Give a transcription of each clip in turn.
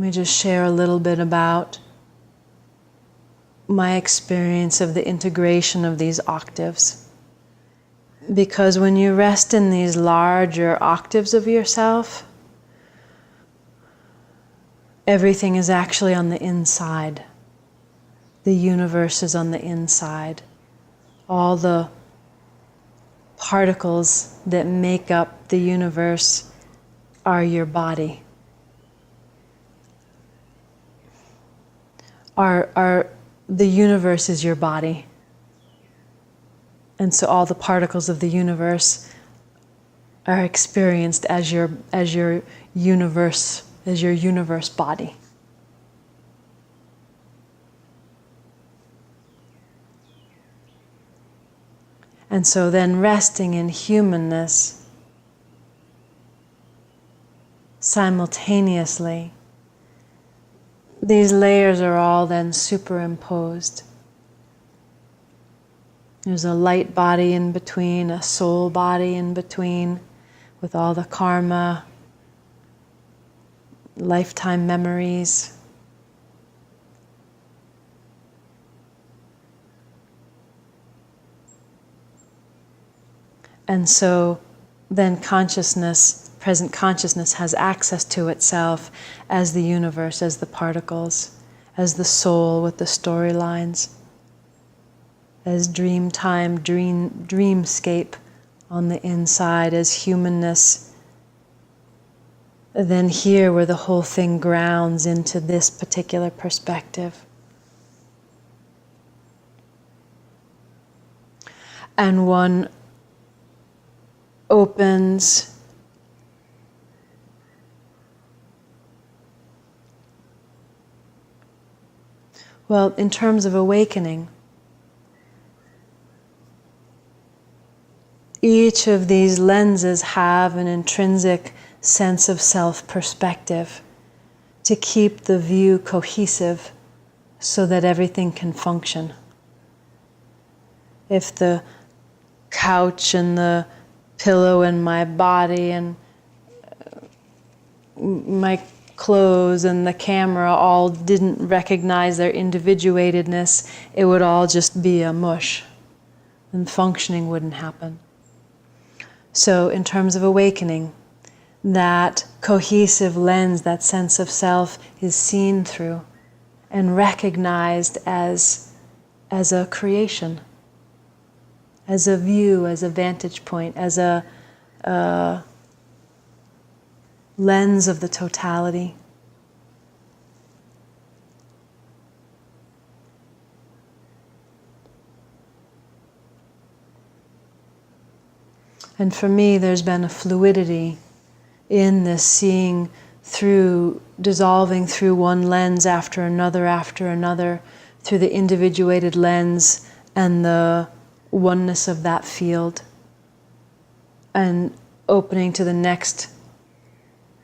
me just share a little bit about my experience of the integration of these octaves. Because when you rest in these larger octaves of yourself, everything is actually on the inside. The universe is on the inside. All the particles that make up the universe are your body. The universe is your body. And so all the particles of the universe are experienced as your universe body. And so then resting in humanness simultaneously, these layers are all then superimposed. There's a light body in between, a soul body in between, with all the karma, lifetime memories. And so then consciousness, present consciousness, has access to itself as the universe, as the particles, as the soul with the storylines, as dream time, dreamscape on the inside, as humanness. Then here where the whole thing grounds into this particular perspective. And one opens in terms of awakening, each of these lenses have an intrinsic sense of self perspective to keep the view cohesive so that everything can function. If the couch and the pillow and my body and my clothes and the camera all didn't recognize their individuatedness, it would all just be a mush, and functioning wouldn't happen. So in terms of awakening, that cohesive lens, that sense of self, is seen through and recognized as a creation, as a view, as a vantage point, as a lens of the totality. And for me, there's been a fluidity in this seeing through, dissolving through one lens after another, through the individuated lens and the oneness of that field, and opening to the next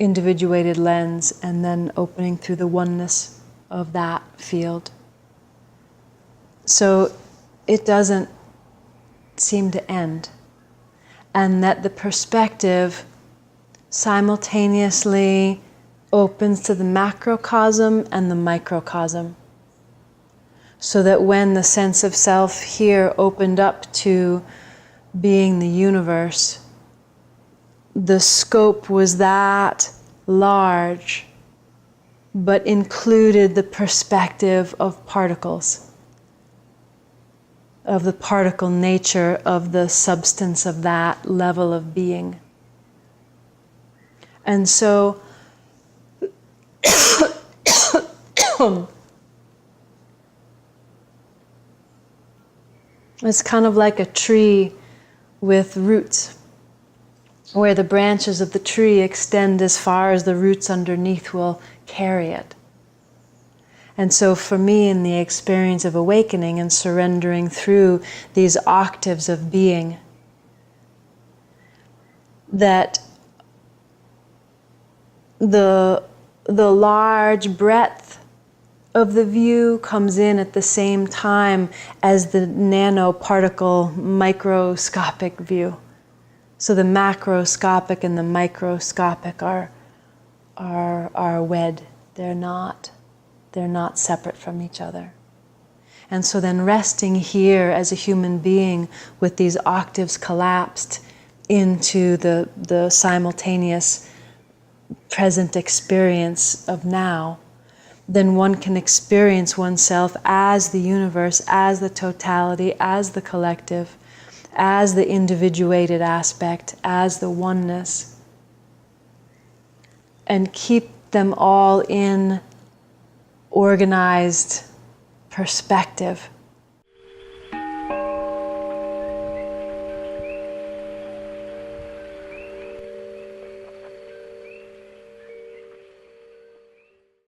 individuated lens, and then opening through the oneness of that field. So it doesn't seem to end. And that the perspective simultaneously opens to the macrocosm and the microcosm. So that when the sense of self here opened up to being the universe, the scope was that large, but included the perspective of particles, of the particle nature of the substance of that level of being. And so it's kind of like a tree with roots, where the branches of the tree extend as far as the roots underneath will carry it. And so for me, in the experience of awakening and surrendering through these octaves of being, that the large breadth of the view comes in at the same time as the nanoparticle microscopic view. So the macroscopic and the microscopic are wed They're not separate from each other. And so then resting here as a human being with these octaves collapsed into the simultaneous present experience of now, then one can experience oneself as the universe, as the totality, as the collective, as the individuated aspect, as the oneness, and keep them all in organized perspective